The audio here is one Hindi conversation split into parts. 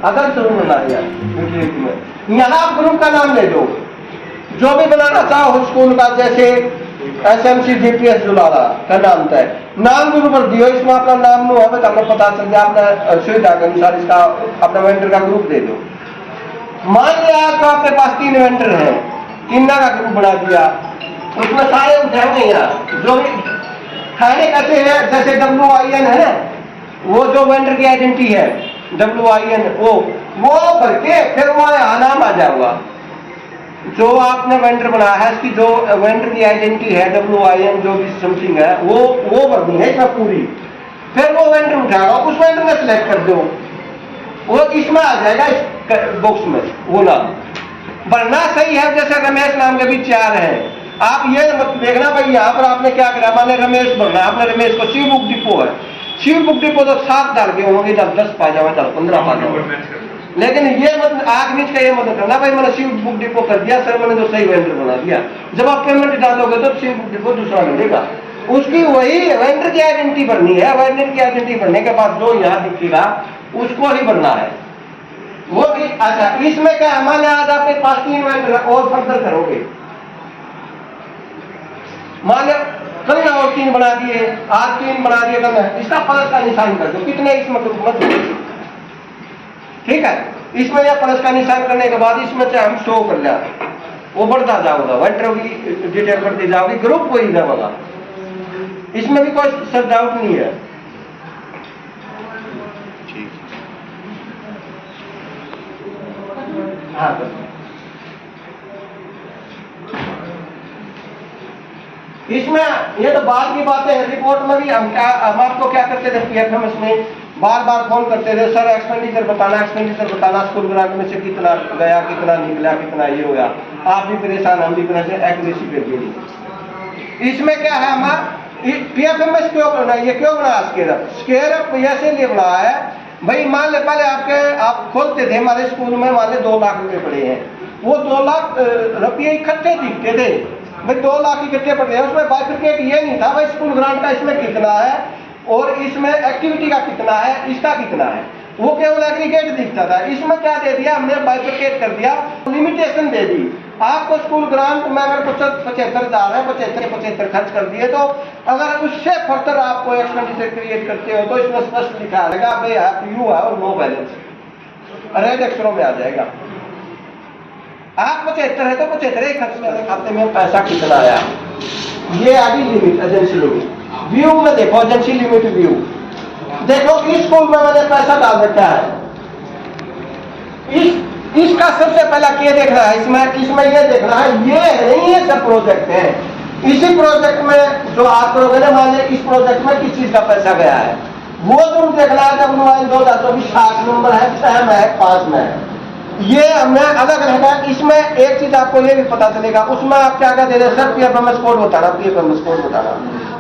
अगर जरूर बना दिया यहाँ आप ग्रुप का नाम ले दो, जो भी बनाना चाहो स्कूल का, जैसे SMC DPS जुलाला का नाम तय नाम ग्रुप पर दियो, इसमें अपना नाम नो है, आपको पता चल गया, अपना सुविधा के अनुसार इसका अपना वेंडर का ग्रुप दे दो। मान लिया तो आपके पास 3 वेंडर है, 3 का ग्रुप बना दिया, उसमें सारे उठाएंगे यहाँ जो भी खाने कहते हैं, जैसे WIN है, वो जो वेंडर की आइडेंटिटी है WIN, वो करके फिर वो नाम आ जाएगा जो आपने वेंडर बनाया है, इसकी जो वेंडर की आइडेंटिटी है WIN जो भी समथिंग है, वो भरनी है इसमें पूरी। फिर वो वेंडर उठाएगा, उस वेंडर में सिलेक्ट कर दो, वो इसमें आ जाएगा इस बॉक्स में वो नाम। भरना सही है, जैसे रमेश नाम के भी 4 है, आप ये मत देखना भाई यहाँ पर आपने क्या करा, माने रमेश भरना, आपने रमेश को शिव बुक डिपो है, शिव बुक डिपो तो 7 डाल के होंगे, 10 पा जाओ, 10-15 पा जाओ। लेकिन ये मत आग नीच का ये मत करना भाई मैंने शिव बुक डिपो कर दिया सर, मैंने तो सही वेंडर बना दिया। जब आप पेमेंट डालोगे तो शिव बुक डिपो दूसरा मिलेगा, उसकी वही वेंडर की आइडेंटिटी भरनी है। वेंडर की आइडेंटिटी भरने के बाद जो यहाँ दिखेगा उसको ही भरना है वो भी। अच्छा, इसमें क्या हमारे आज आपके पास 3 वेंडर और फर्दर करोगे, मान लो कल ना और 3 बना दिए, आज 3 बना दिए, कल इसका प्लस का निशान कर दो, कितने इसमें मत, ठीक है। इसमें यह प्लस का निशान करने के बाद इसमें से हम शो कर लिया, वो बढ़ता जाओगा, वेंडर की डिटेल बढ़ती जाओगी, ग्रुप वही जाएगा, इसमें भी कोई सर डाउट नहीं है। हाँ इसमें ये तो बाद की बातें है, रिपोर्ट में भी हम आपको क्या करते थे PFMS में बार बार फोन करते थे, सर एक्सपेंडिचर बताना, स्कूल ग्रांट में से कितना गया, कितना निकला, कितना ये हो गया, आप भी परेशान, हम भी परेशान, एक्यूरेसी पे भी। इसमें क्या है हमारा PFMS क्यों बना, ये क्यों बना, स्केयर ऐसे लिए बना है भाई, मान ले पहले आप खोलते थे हमारे स्कूल में, मान ले 2 लाख रुपए पड़े हैं, वो 2 लाख रुपये इकट्ठे दिखते थे भाई, 2 लाख इकट्ठे पड़े हैं, उसमें बाइफरकेट ये नहीं था भाई स्कूल ग्रांट का इसमें कितना है और इसमें एक्टिविटी का कितना है, इसका कितना है, वो केवल एग्रीगेट दिखता था। इसमें क्या दे दिया हमने, बाइफरकेट कर दिया, लिमिटेशन दे दी। आपको स्कूल ग्रांट में अगर 75,000 है, 75 खर्च कर दिए, तो अगर उससे फर्दर आपको एक्सपेंडिचर क्रिएट करते हो तो इसमें स्पष्ट लिखा रहेगा भाई यू है और नो बैलेंस, रेड अक्षरों में आ जाएगा। आप 75 है तो 75 खर्च मेरे खाते में पैसा कितना आया, ये आ गई लिमिट, एजेंसी लिमिट। व्यू में देखो, एजेंसी लिमिट व्यू देखो, इस स्कूल में मैंने पैसा डाल रखा है, इसका सबसे पहला क्या देखना है, इसमें ये देखना है, ये नहीं है सब प्रोजेक्ट है, इसी प्रोजेक्ट में जो आप करोगे ना, मान लीजिए इस प्रोजेक्ट में किस चीज का पैसा गया है, वो तुम देखना है। जब मोबाइल 2024 7 नंबर है, 6 में है, 5 में है, ये हमें अलग रहेगा। इसमें एक चीज आपको ये भी पता चलेगा, उसमें आप क्या क्या दे रहे हैं, सर PFMS कोड बताना, PFMS कोड बताना,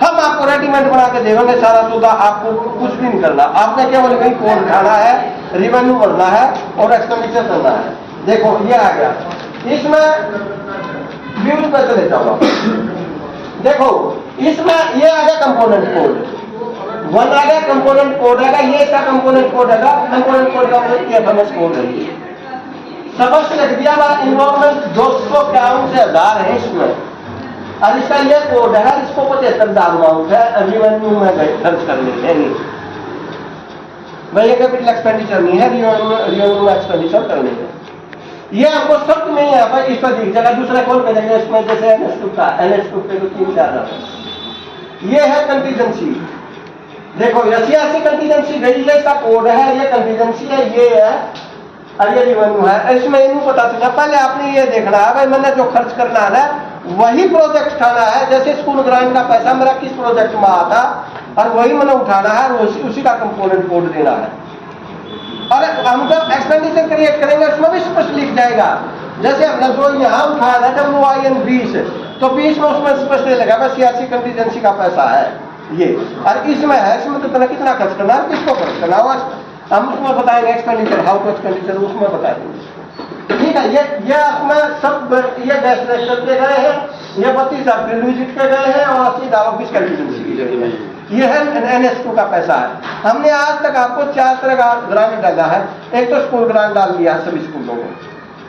हम आपको रेडीमेड बना के देंगे सारा सुविधा, आपको कुछ भी नहीं करना, आपने केवल वही कोड उठाना है, रिवेन्यू भरना है और एक्सपेंडिचर करना है। देखो ये आ गया, इसमें व्यूज पे चले जाओ, देखो इसमें ये आ गया कंपोनेंट कोड 1 आ गया, कंपोनेंट कोड आएगा, ये इसका कंपोनेंट कोड आएगा, कंपोनेंट कोड का PFMS कोड है, सबसे लग दिया वाला इन्वॉल्वमेंट 251 से 1000 है इसमें, और इसका ये कोड है, इसको 75,000 अमाउंट है, रिवेन्यू में खर्च करने नहीं भाई, कैपिटल एक्सपेंडिचर नहीं है, रिवेन्यू में एक्सपेंडिचर करने है। ये आपको शब्द नहीं है भाई, इस पर दिख जाएगा, दूसरा खोल के देखेंगे इसमें, जैसे NS2 का, NS2 पे तो 3-4 ये है कंटीजेंसी। देखो 86 कंटीजेंसी गई है, इसका कोड है, ये कंटीजेंसी है, ये है और ये रिवेन्यू है। इसमें इनको पता चला, पहले आपने ये देखना है भाई मैंने जो खर्च करना है वही प्रोजेक्ट उठाना है, जैसे स्कूल ग्रांट का पैसा मेरा किस प्रोजेक्ट में आता और वही मैंने उठाना है और उसी का कंपोनेंट कोड देना है। और हम जब एक्सपेंडिचर क्रिएट करेंगे उसमें भी स्पष्ट लिख जाएगा, जैसे हमने जो यहाँ उठाया था WIN 20, तो 20 में उसमें स्पष्ट लगा 86 कंटीजेंसी का पैसा है ये, और इसमें है, इसमें तो कितना खर्च करना है, किसको खर्च करना है, हम उसमें बताएंगे एक्सपेंडिचर, हाउ टू एक्सपेंडिचर उसमें बताएंगे, ठीक है। ये उसमें सब ये डैश दे रहे हैं। ये 32,000 फील्ड विजिट के गए हैं और 80,000 ऑफिस कंटीजेंसी की गई है। ये है NS2 का पैसा है। हमने आज तक आपको 4 तरह का ग्रांट डाला है। एक तो स्कूल ग्रांट डाल दिया है सभी स्कूलों को,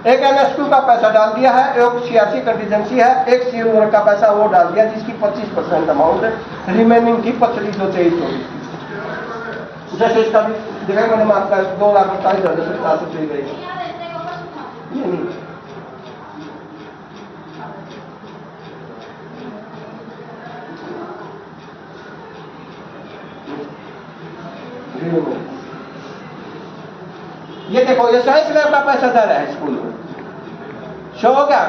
एक NS2 का पैसा डाल दिया है, एक CRC कंटीजेंसी है, एक CU वर्क का पैसा वो डाल दिया जिसकी 25% अमाउंट रिमेनिंग थी पछली जो 23 जैसे इसका भी देखा मैंने आपका 2,48,000 चली गई। ये नहीं ये देखो, ये साइंस लैब का पैसा दे रहा है स्कूल में, शो हो गया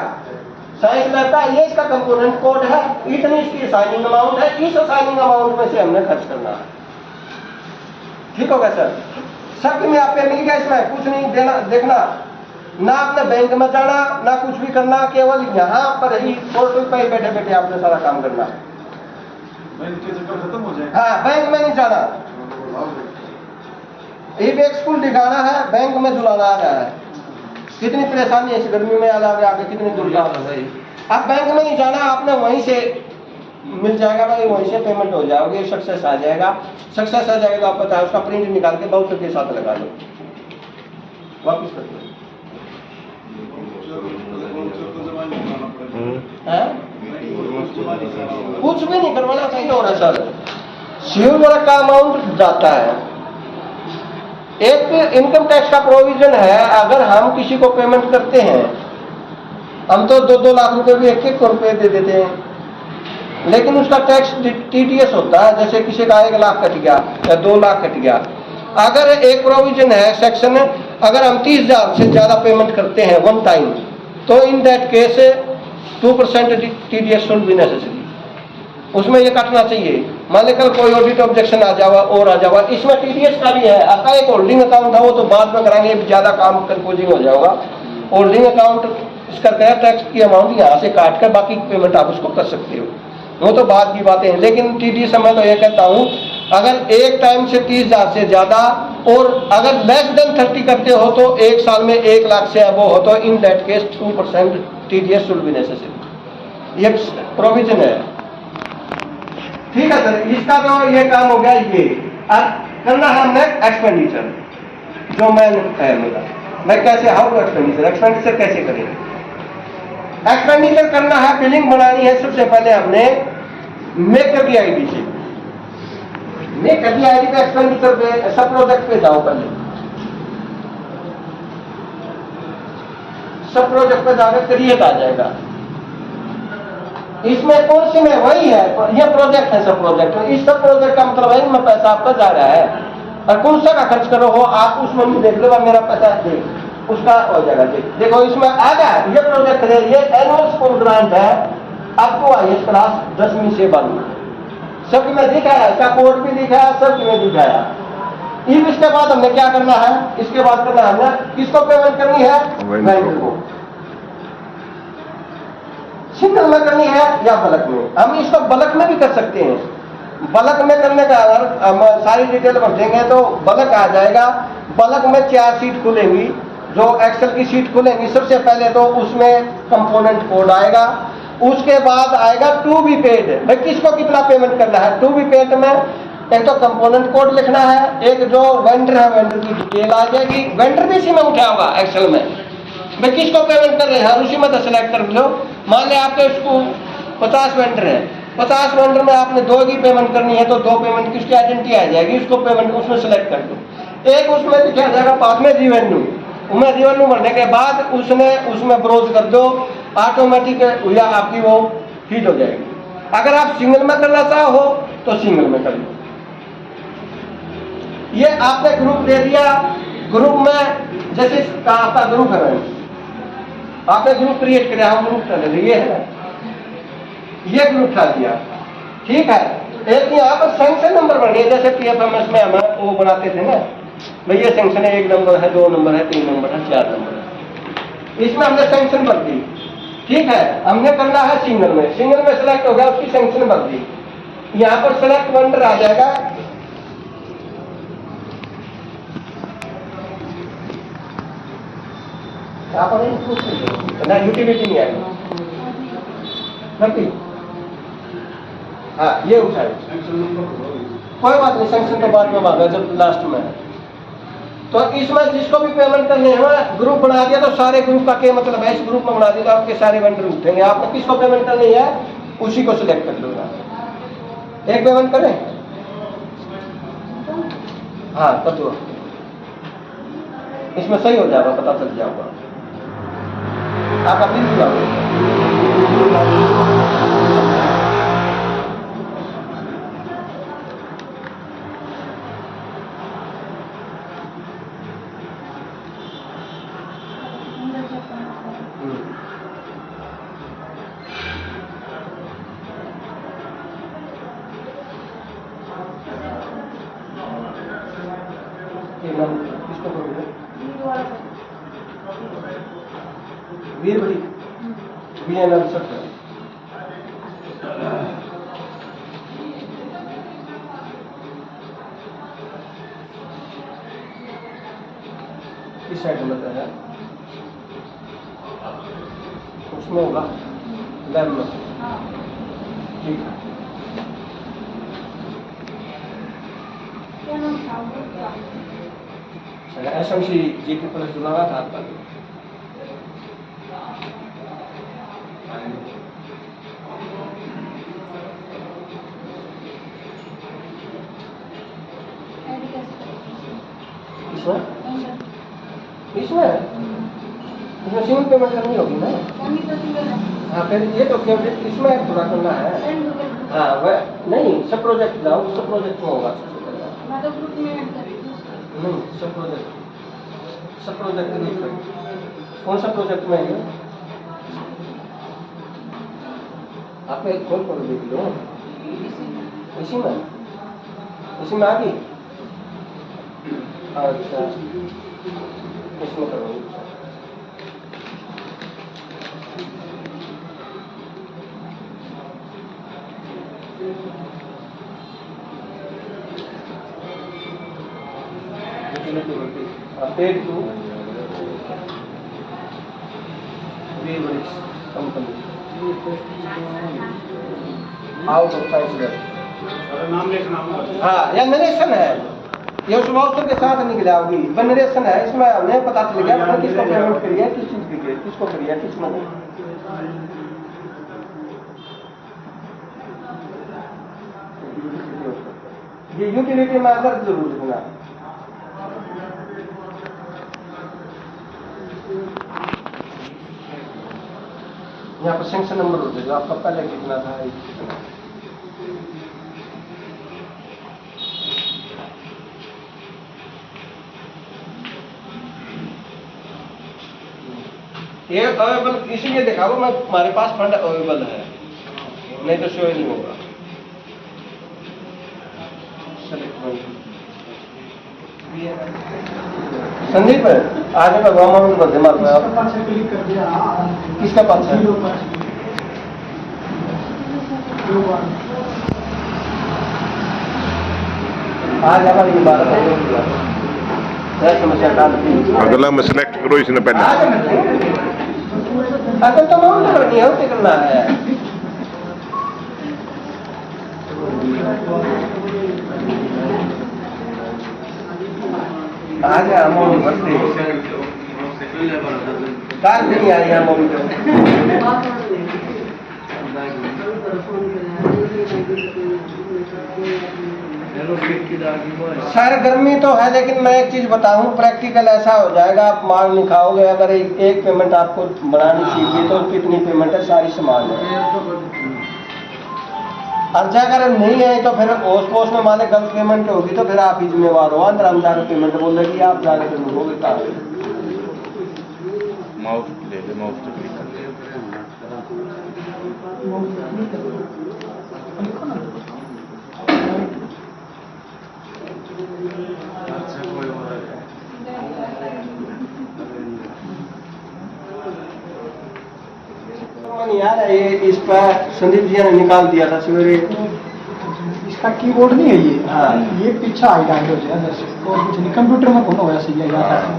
साइंस लैब का। ये इसका कंपोनेंट कोड है, इतनी इसकी असाइनिंग अमाउंट है, इस असाइनिंग अमाउंट में से हमने खर्च करना है। ठीक हो गया सर? सब में आपके मिल गया, इसमें कुछ नहीं देना देखना, ना आपने बैंक में जाना ना कुछ भी करना, केवल यहाँ पर ही पोर्टल पर ही बैठे बैठे आपने सारा काम करना है। बैंक के चक्कर खत्म हो जाए। हाँ, बैंक में नहीं जाना, एक स्कूल दिखाना है, बैंक में जुलाना आ रहा है। कितनी परेशानी है इस गर्मी में आगे कितनी दुर्गा। अब बैंक में नहीं जाना, आपने वहीं से मिल जाएगा भाई, वहीं से पेमेंट हो जाओगे, सक्सेस आ जाएगा। सक्सेस आ जाएगा तो आप पता है उसका प्रिंट निकाल के बहुत के साथ लगा लो, वापिस कर दो। कुछ भी नहीं करवाना चाहिए हो रहा सर। CU वर्क का अमाउंट जाता है, एक इनकम टैक्स का प्रोविजन है। अगर हम किसी को पेमेंट करते हैं, हम तो 2-2 लाख रुपए भी 1-1 रुपए दे देते हैं, लेकिन उसका टैक्स TDS होता है। जैसे किसी का 1 लाख कट गया या 2 लाख कट गया, अगर एक प्रोविजन है सेक्शन, अगर हम 30,000 से ज्यादा पेमेंट करते हैं वन टाइम, तो in that case 2% TDS should be necessary, उसमें ये काटना चाहिए। मान लेकर कोई ऑडिट ऑब्जेक्शन आ जावा और आ जावा, इसमें TDS का भी है। आपका एक होल्डिंग अकाउंट है, वो तो बाद में कराएंगे, ज्यादा काम कंपोजिंग हो जाएगा। होल्डिंग अकाउंट इसका क्या टैक्स की अमाउंट यहाँ से काट कर बाकी पेमेंट आप उसको कर सकते हो, वो तो बाद की बातें हैं। लेकिन TDS मैं तो ये कहता हूँ, अगर एक टाइम से 30,000 से ज्यादा और अगर लेस देन 30 करते हो तो एक साल में 1 लाख से अब हो तो in that case 2% TDS should be necessary, ये प्रोविजन है। ठीक है सर, इसका तो ये काम हो गया। ये अब करना है हमने एक्सपेंडिचर, जो मैं कैसे हाउ टू एक्सपेंडिचर कैसे करेंगे। एक्सपेंडिचर करना है, बिलिंग बनानी है। सबसे पहले हमने मेकर की आईडी से, मेकर की आईडी पे एक्सपेंडिचर पे सब प्रोजेक्ट पे जाओ। पहले सब प्रोजेक्ट पे जाकर क्रिएट आ जाएगा। इसमें कौन सी में वही है, ये प्रोजेक्ट है सब प्रोजेक्ट। इस सब प्रोजेक्ट का मतलब है इनमें पैसा आपका जा रहा है, और कौन सा का खर्च करो हो आप उसमें भी देख लो, मेरा पैसा दे उसका हो जाएगा। देखो इसमें आ गया, ये प्रोजेक्ट है, ये एनुअल स्कूल ग्रांट है अप टू हाईएस्ट क्लास 10वीं से 12वीं, सब में दिखाया, इसका कोड भी दिखाया, सब में दिखाया। अब इसके बाद हमने क्या करना है, इसके बाद करना है हमने किसको पेमेंट करनी है, बैंक को। सिंगल में करनी है या बल्क में, हम इसको बल्क में भी कर सकते हैं। बल्क में करने का अगर हम सारी डिटेल भर देंगे तो बल्क आ जाएगा। बल्क में 4 सीट खुलेंगी, जो एक्सेल की सीट खुलेंगी। सबसे पहले तो उसमें कंपोनेंट कोड आएगा, उसके बाद आएगा टू बी पेड। भाई किसको कितना पेमेंट करना है। टू बी पेड में एक तो कंपोनेंट कोड लिखना है, एक जो वेंडर है वेंडर की डिटेल आ जाएगी। वेंडर भी इसी में उठा होगा एक्सेल में, भाई किसको पेमेंट कर रहे हैं उसी में तो सेलेक्ट कर लो। मान लिया आपके उसको 50 वेंडर है, 50 वेंडर में आपने 2 की पेमेंट करनी है तो 2 पेमेंट किसकी आइडेंटिटी आ जाएगी, उसको पेमेंट उसमें सेलेक्ट कर दो। एक उसमें लिखा जाएगा बाद में रिवेन्यू, रिवेन्यू भरने के बाद उसमें ब्रोज कर दो, ऑटोमेटिक या आपकी वो हिट हो जाएगी। अगर आप सिंगल में करना चाहो तो सिंगल में कर लो। ये आपने ग्रुप दे दिया, ग्रुप में जैसे आपका ग्रुप है, आपने ग्रुप क्रिएट किया, हम ग्रुप कर रहे, ये ग्रुप डाल दिया। ठीक है, एक यहाँ पर सेंक्शन नंबर बन गए, जैसे PFMS में हम वो बनाते थे ना, भाई ये सेंक्शन है, 1 नंबर है, 2 नंबर है, 3 नंबर है, 4 नंबर है, इसमें हमने सेंक्शन भर दी। ठीक है, हमने करना है सिंगल में, सिंगल में सेलेक्ट हो गया, उसकी सेंक्शन भर दी। यहाँ पर सेलेक्ट वेंडर आ जाएगा, यहाँ पर ना यूटिलिटी नहीं आएगी, 30। हाँ ये उठाए, कोई बात नहीं, सैंक्शन तो बाद में मांगा जब लास्ट में है। तो इसमें जिसको भी पेमेंट करने है ग्रुप बना दिया, तो सारे ग्रुप का क्या मतलब है, इस ग्रुप में बना दिया तो आपके सारे वेंडर उठेंगे। आपने किसको पेमेंट करनी है उसी को सिलेक्ट कर लो। एक पेमेंट करें, हाँ कर दो, इसमें सही हो जाएगा, पता चल जाएगा। आप अपनी भी जाओ, किसको करोगे? वीर भाई VNL सब है। किस साइड में बताया, उसमें होगा लैब में, ठीक है। SMC GP प्लस लगा था आपका, इसमें सिंगल पेमेंट करनी होगी ना। हाँ फिर ये तो क्या इसमें पूरा करना है। हाँ वह नहीं, सब प्रोजेक्ट लाओ, सब प्रोजेक्ट में होगा सबसे पहले। नहीं सब प्रोजेक्ट नहीं करें। कौन सा प्रोजेक्ट में है आप एक खोल कर देख लो, इसी में आ गई। अच्छा इसमें करो, paid to company out of size. नाम लिखना होगा। हाँ या नरेशन है, ये उस वाउचर के साथ निकला होगी, नरेशन है। इसमें हमें पता चल गया मैंने किसको पेमेंट करी है, किस चीज की है, किसको करी है, किस में। ये यूटिलिटी में अगर जरूर लिखना, यहाँ पर सेंक्शन नंबर हो जाएगा आपका, पहले कितना था कितना। ये अवेलेबल इसीलिए दिखाओ मैं, हमारे पास फंड अवेलेबल है, नहीं तो शो नहीं होगा। संदीप आगे का गवर्नमेंट बदले मार क्लिक कर दिया। किसका पास है? आज हमारी इबारत है समस्या अगला में सिलेक्ट करो इसने पहले। अगर तो नहीं होते करना है। आज अमाउंट भरते कार नहीं आई अमाउंट। सर गर्मी तो है, लेकिन मैं एक चीज बताऊं, प्रैक्टिकल ऐसा हो जाएगा, आप माल नहीं खाओगे। अगर एक पेमेंट आपको बनानी चाहिए तो कितनी पेमेंट है, सारी समान है। और अगर नहीं है तो फिर ओस पोस में माने गलत पेमेंट होगी तो फिर आप ही जिम्मेवार हो। अंदर हम जाकर पेमेंट बोल रहे कि आप जाकर होगे कहा। माउस ले ले, माउस से क्लिक कर ले। यार ये इस पर संदीप जी ने निकाल दिया था सवेरे। इसका कीबोर्ड नहीं है ये। हाँ। ये पीछा आई डाउनलोड है अंदर से और कुछ नहीं, कंप्यूटर में कौन होगा सही है।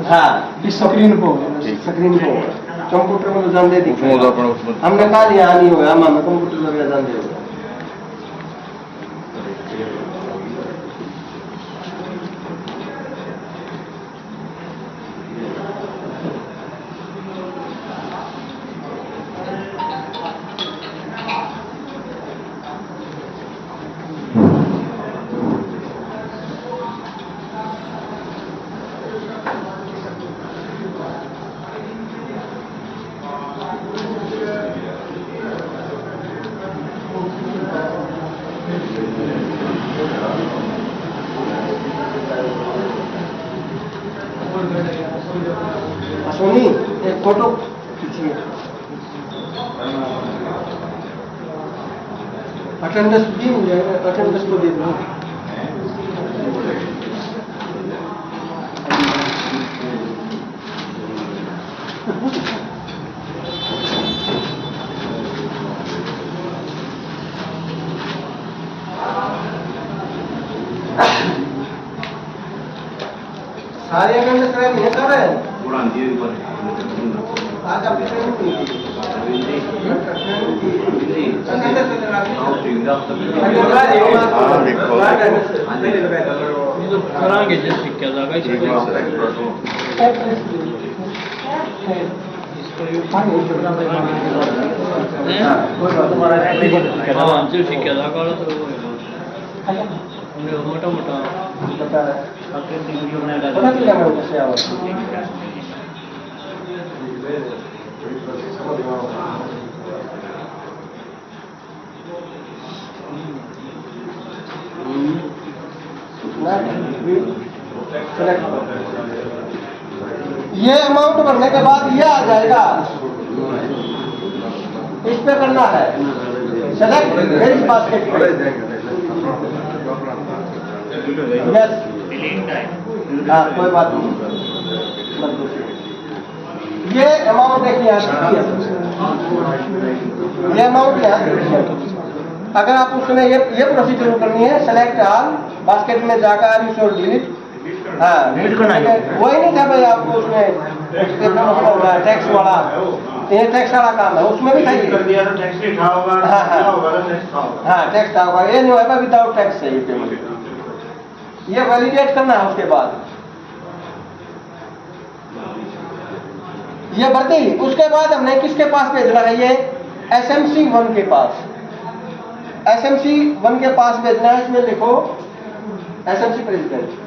हाँ इस स्क्रीन को स्क्रीन को कंप्यूटर में तो धंधे दिखे उसमें तो अपना उसमें हमने कहा यहाँ नहीं होगा हम हमें कंप्यूटर वगैरह धंधे होगा सोनी एक फोटो खींचिए अटेंडेंस भी मिल जाएगा अटेंडेंस को दे दो सारे अटेंडेंस रहे नहीं सब है आज आपकी ट्रेनिंग हुई थी करांगे जैसे क्या जाएगा मोटा मोटा ये अमाउंट भरने के बाद ये आ जाएगा इस पे करना है सेलेक्ट वेरी बास्केट यस हाँ कोई बात नहीं ये अमाउंट देखिए ये अमाउंट क्या अगर आप उसमें ये प्रोसीजर करनी है सेलेक्ट ऑल बास्केट में जाकर यू शोर डिलीट हाँ वही नहीं था भाई आपको उसमें टैक्स वाला ये टैक्स वाला काम है उसमें भी खाइए हाँ टैक्स था होगा ये नहीं होगा विदाउट टैक्स है ये पेमेंट ये वैलिडेट करना है उसके बाद ये भर दी उसके बाद हमने किसके पास भेजना है ये SMC 1 के पास SMC 1 के पास भेजना है इसमें लिखो SMC प्रेसिडेंट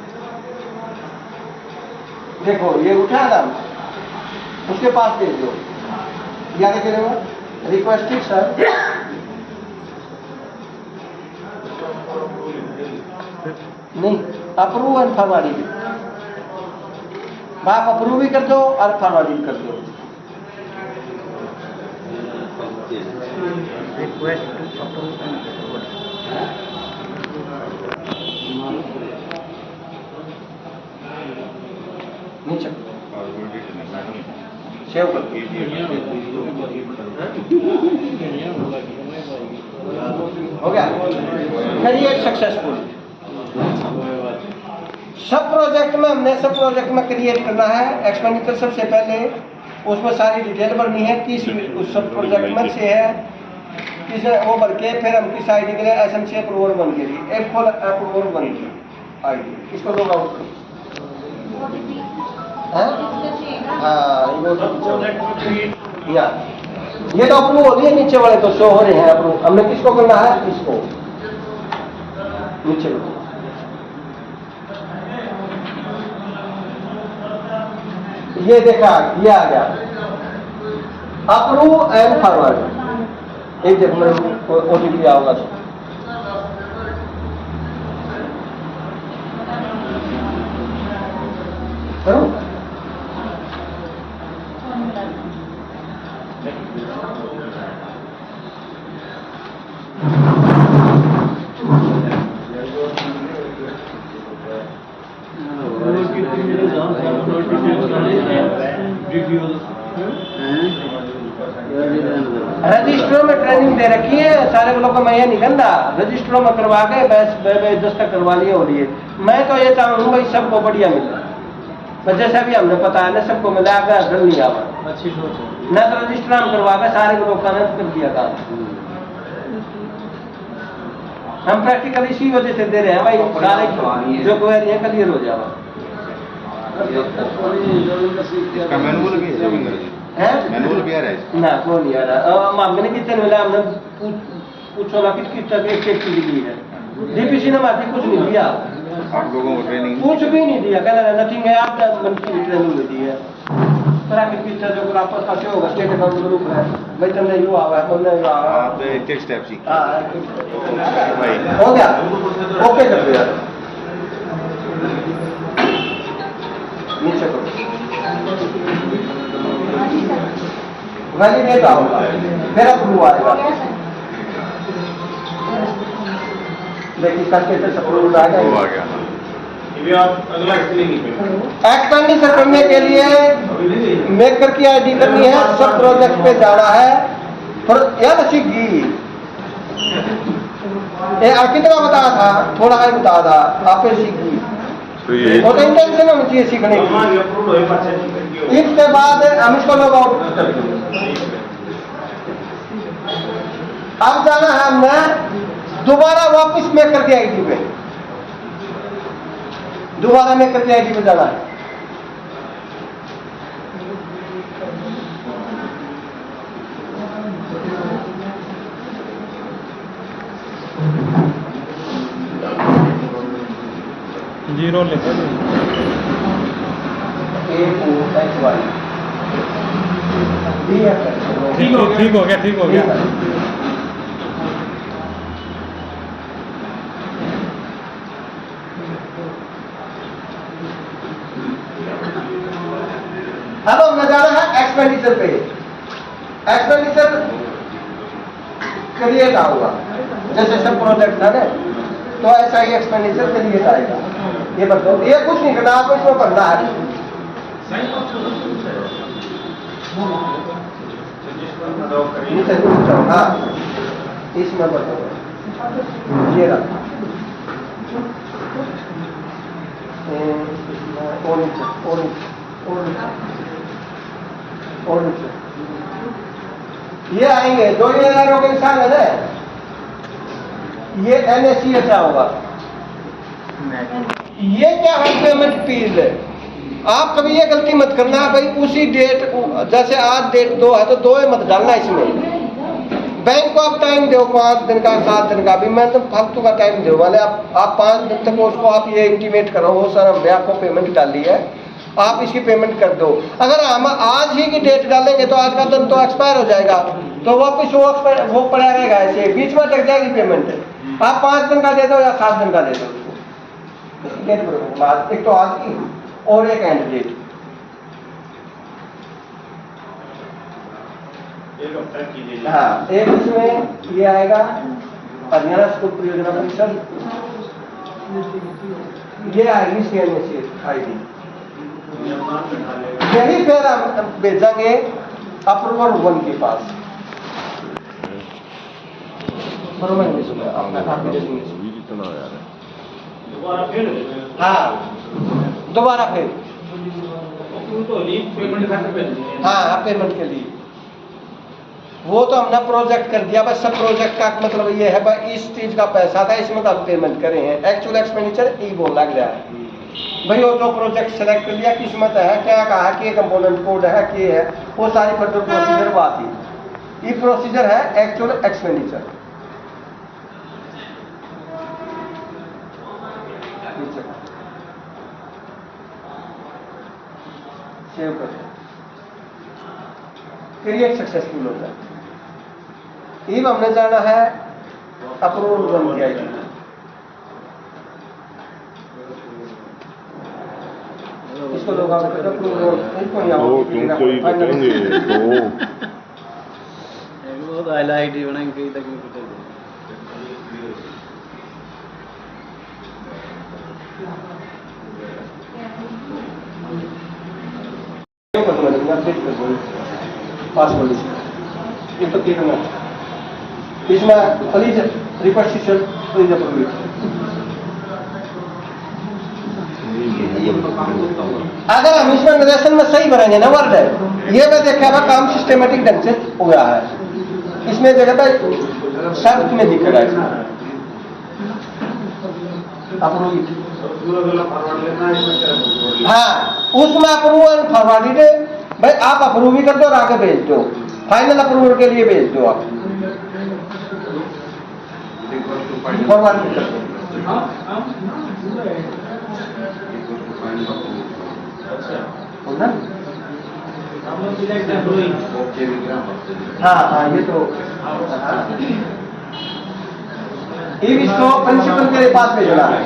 देखो ये उठा नाम उसके पास भेज दो या क्या करेंगे रिक्वेस्टेड सर नहीं अप्रूव एंड फॉरवर्डिंग आप अप्रूव भी कर दो और फॉरवर्डिंग कर दो नीचे सेव कर हो गया क्रिएट सक्सेसफुल सब प्रोजेक्ट में हमने सब प्रोजेक्ट में क्रिएट करना है एक्सपेंडिचर सबसे पहले उसमें सारी डिटेल भरनी है किस उस सब प्रोजेक्ट में से है किस वो भर के फिर हम किस आईडी के लिए SMC अप्रूवल बन के लिए एक फुल अप्रूवल बन के आईडी इसको लोग आउट ये तो अप्रूव हो रही है नीचे वाले तो शो हो रहे हैं अप्रूव हमने किसको करना है इसको नीचे ये देखा ये आ गया अप्रूव एंड फॉरवर्ड एक जब मैं OTP आओगा तो करूं रजिस्टरों में ट्रेनिंग दे रखी है सारे लोगों को मैं ये नहीं करना रजिस्टरों में करवा के बस दस्तखत करवा लिए हो रही है मैं तो ये चाहूँ भाई सबको बढ़िया मिले जैसा भी हमने पता है ना सबको मिला कर नहीं आवा अच्छी सोच है न तो रजिस्टर हम करवा के सारे को रोकाना कर दिया काम। हम प्रैक्टिकल इसी वजह से दे रहे हैं भाई, सारे जो क्वेरी है क्लियर हो जाएगा। इसका मैनुअल भी है रविंद्र जी, है मैनुअल भी आ रहा है इसका? ना कौन नहीं आ रहा। मैंने कितने मिला, हमने पूछो ना किस चीज एक चीज दी है, डीपीसी ने माफी कुछ नहीं दिया, आप लोगों को ट्रेनिंग कुछ भी नहीं दिया, कहना नथिंग है, आप मंथली ट्रेनिंग में दी है। ट्रैफिक की जो आपस पास होगा स्टेट अकाउंट ग्रुप है भाई, तुमने युवा हुआ है, तुमने युवा हुआ आप एक स्टेप सीख भाई हो गया, ओके कर दिया नीचे करो, वैलिडेट आऊंगा फिर अप्रूव आएगा। देखिए करके तो अप्रूव आ वो आ गया। गया। एक्सपेंडिचर करने के लिए मेकर की आईडी करनी है, सब प्रोजेक्ट पे जाना है, याद सीखी कितना बताया था, थोड़ा है बताया था, आप सीखी तो ये और इंटेंशन होनी चाहिए सीखने की। इसके बाद हम इसको लॉग आउट कर देंगे। अब जाना है हमने दोबारा वापस मेकर की आईडी पे, दोबारा मेकर की आईडी पे जाना है। जीरो लिखो। AOHY ठीक हो गया, ठीक हो गया। अब हमने जाना है एक्सपेंडिचर पे, एक्सपेंडिचर क्रिएट होगा जैसे सब प्रोजेक्ट था ना, तो ऐसा ही एक्सपेंडिचर क्रिएट आएगा। ये बताओ, ये कुछ नहीं करना, आपको इसमें पढ़ना है। नीचे जाओ, हाँ इसमें बताओ, ये रहा और नीचे और नीचे और नीचे और नीचे ये आएंगे जो ये एरो के निशान है ना, ये NACH क्या होगा, ये क्या है पेमेंट पीरियड है। आप कभी ये गलती मत करना भाई, उसी डेट जैसे आज डेट 2 है तो 2 मत डालना इसमें। बैंक को आप टाइम दो 5 दिन का 7 दिन का, अभी मैं तो फालतू का टाइम दो वाले आप 5 दिन तक उसको आप ये इंटीमेट करो, वो सर हमने आपको पेमेंट डाली है, आप इसकी पेमेंट कर दो। अगर हम आज ही की डेट डालेंगे तो आज का दिन तो एक्सपायर हो जाएगा, तो वापिस वो पड़ा रहेगा, ऐसे बीच में अटक जाएगी पेमेंट। आप 5 दिन का दे दो या 7 दिन का दे दो, डेट एक तो आज की और एक एंड डेट। हाँ एक इसमें ये आएगा हरियाणा स्कूल परियोजना परिषद, ये आएगी CNSE ID, यही फिर हम भेजेंगे अप्रूवल 1 के पास। बरोबर नहीं सुना आपने, हाँ दोबारा फिर हाँ पेमेंट के लिए वो तो हमने प्रोजेक्ट कर दिया, बस सब प्रोजेक्ट का मतलब ये है भाई इस चीज का पैसा था, इसमें तो हम पेमेंट करे हैं। एक्चुअल एक्सपेंडिचर ई बोलना गया है भाई, वो जो प्रोजेक्ट सेलेक्ट कर लिया, किस्मत है क्या कहा कि कंपोनेंट कोड है कि है, वो सारी फर्दर प्रोसीजर बात ही, ये प्रोसीजर है एक्चुअल एक्सपेंडिचर। सेव कर क्रिएट सक्सेसफुल होता है। ये हमने जाना है अप्रूवल 1 की आईडी, इसको लोग अप्रूवल इनको नहीं आओ तुमको ही बताएंगे तो वो तो आईडी बनाएंगे कहीं तक नहीं पता। पासवर्ड ये तो करना इसमें प्लीज रिपर्सिशन प्लीज अप्रूव अगर हम इसमें नरेशन में सही भरेंगे ना वर्ड है, ये मैं देखा हुआ काम सिस्टमेटिक ढंग से हुआ है, इसमें जगह पे शब्द में दिख रहा है अप्रूव। हाँ, उसमें अप्रूवल फॉरवर्डेड है भाई, आप अप्रूव ही कर दो और आगे भेज दो, फाइनल अप्रूवल के लिए भेज दो आप फॉरवर्ड कर दो। हाँ हाँ, ये तो इसको प्रिंसिपल के पास भेजना है।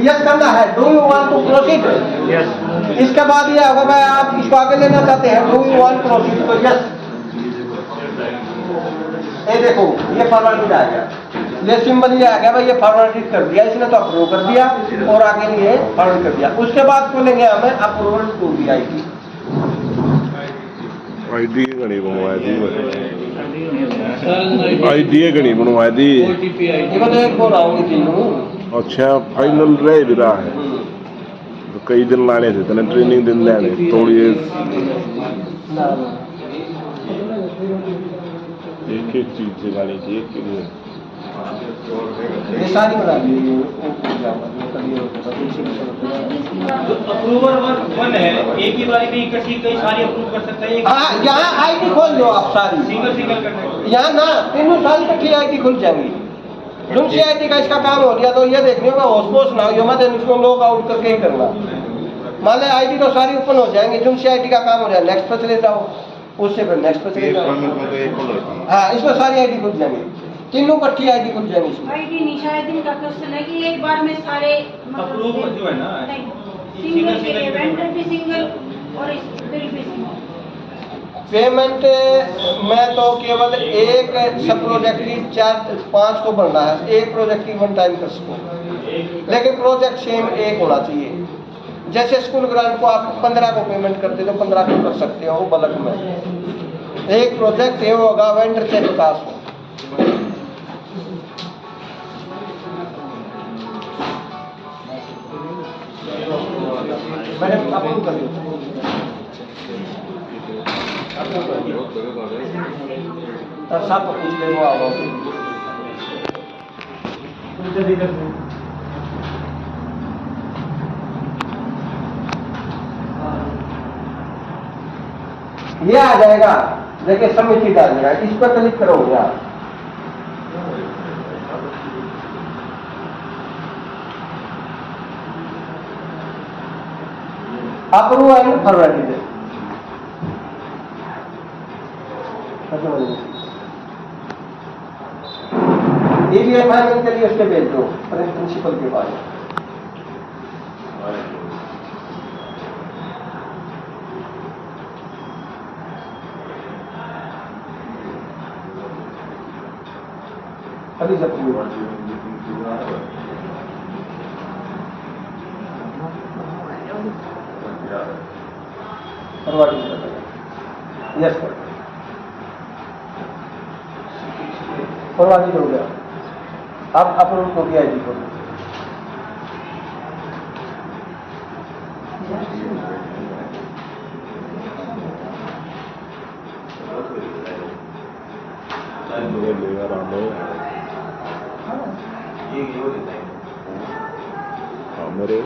यस करना है, do you want to proceed, इसके बाद ये होगा भाई आप इसको आगे लेना चाहते हैं, डू यू वांट प्रोसीड, तो यस। ये देखो ये फॉरवर्डेड आ गया, ये सिंबल ये आ गया भाई, ये फॉरवर्डेड कर दिया इसने, तो अप्रूव कर दिया और आगे लिए फॉरवर्ड कर दिया। उसके बाद खोलेंगे हमें approval to the ID. ID घनी बनवाई थी, आईडी घनी बनवाई थी। ये तो एक बोल रहा हूँ तीनों। अच्छा, फाइनल रह भी रहा है तो कई दिन लाने थे, तेने ट्रेनिंग दिन लाने थोड़ी एक एक चीज से गाड़ी थी, एक के लिए ये सारी बना दी। अप्रूवर वन है, एक ही बारी में इकट्ठी कई सारी अप्रूव कर सकता है। हाँ, यहाँ आईडी खोल दो आप सारी, सिंगल सिंगल करना यहाँ ना तीनों सारी इकट्ठी आईडी खुल जाएंगी। जुम सी आईडी का इसका काम हो गया, तो ये देखने होगा होस्पोस ना हो मत इसको लॉग आउट करके ही करना। मान लें आईडी तो सारी ओपन हो जाएंगी, जुम सी आईडी का काम हो जाए, नेक्स्ट पे चले जाओ, उससे फिर नेक्स्ट पे चले जाओ। हाँ, इसमें सारी आईडी खुल जाएंगी, तीनों इकट्ठी आईडी खुल जाएंगी इसमें। आईडी नहीं, शायद इनका क्वेश्चन है कि एक बार में सारे अप्रूव जो है ना, सिंगल के लिए वेंडर भी सिंगल और बिल भी सिंगल। पेमेंट में तो केवल एक सब प्रोजेक्ट की 4-5 को भरना है, एक प्रोजेक्ट की 1 टाइम कर सको, लेकिन प्रोजेक्ट सेम एक होना चाहिए। जैसे स्कूल ग्रांट को आप 15 को पेमेंट करते तो 15 को कर सकते हो बल्क में। एक प्रोजेक्ट ये होगा वेंडर से 50 हो। मैंने अप्रूव कर दिया, सब कुछ ले वो आओ। ये आ जाएगा, देखिए समिति डाल देगा, इस पर क्लिक करोगे आप। अप्रूव एंड फॉरवर्डेड, ये फाइनल के लिए उसके भेज दो प्रिंसिपल के पास। अभी जब फॉरवर्डिंग कर देगा, यस कर फॉरवर्डिंग हो गया। अब अप्रूव को भी आईडी को मेरे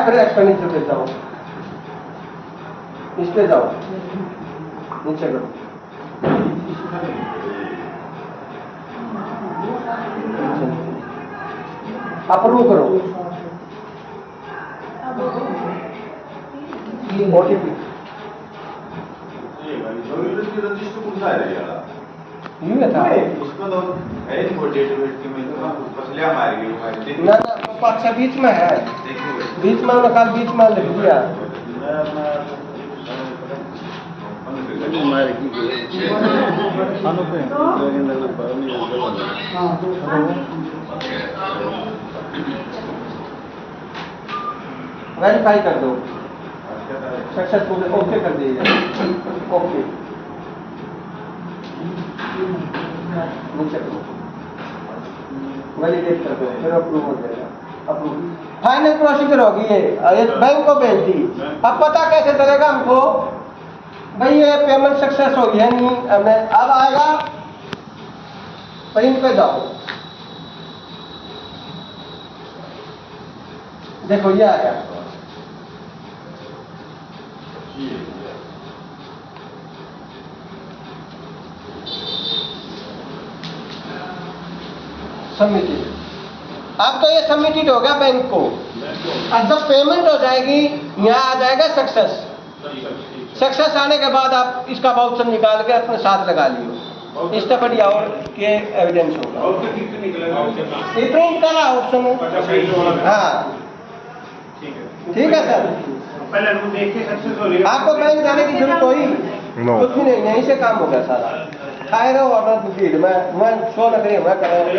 फिर एक्सपेंडिचर पे जाओ, इस पे जाओ, नीचे करो, अप्रूव करो, ओटीपी यूं है था ना पाँच बीच में है, बीच में उन्होंने बीच में लिख दिया। वेरीफाई कर दो, सक्सेसफुल ओके कर दीजिए, ओके नीचे करो, वैलिडेट कर दो, फिर अप्रूव हो जाएगा, अप्रूव। फाइनल प्रोसीजर होगी ये बैंक को भेज दी। अब पता कैसे चलेगा हमको भाई ये पेमेंट सक्सेस हो गया नहीं, हमें अब आएगा प्रिंट पे जाओ, देखो ये आ गया, सबमिटेड। अब तो ये सबमिटेड हो गया बैंक को। अब जब पेमेंट हो जाएगी यहाँ आ जाएगा सक्सेस। सक्सेस आने के बाद आप इसका वाउचर निकाल के अपने साथ लगा लियो, इससे बढ़िया और के एविडेंस होगा। ये प्रिंट का ना ऑप्शन है। हाँ ठीक है सर, पहले हम देख के सक्सेस हो रही है। आपको बैंक जाने की जरूरत हुई No. कुछ भी नहीं, यहीं से काम हो गया सारा। खाए रहो ऑर्डर भीड़ मैं 100 लग रही है मैं कर रहा हूँ।